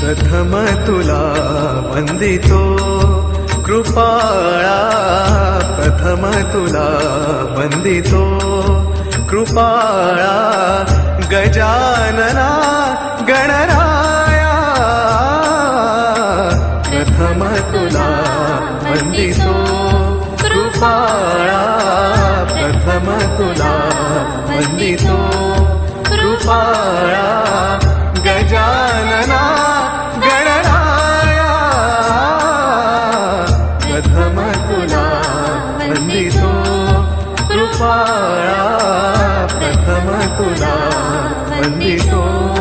प्रथम तुला वंदितो कृपाळा, प्रथम तुला वंदितो कृपाळा, गजानना गणराया, प्रथम तुला वंदितो कृपाळा, प्रथम तुला वंदितो कृपाळा, गजानना गणराया, प्रथम तुला वंदितो कृपाळा, प्रथम तुला वंदितो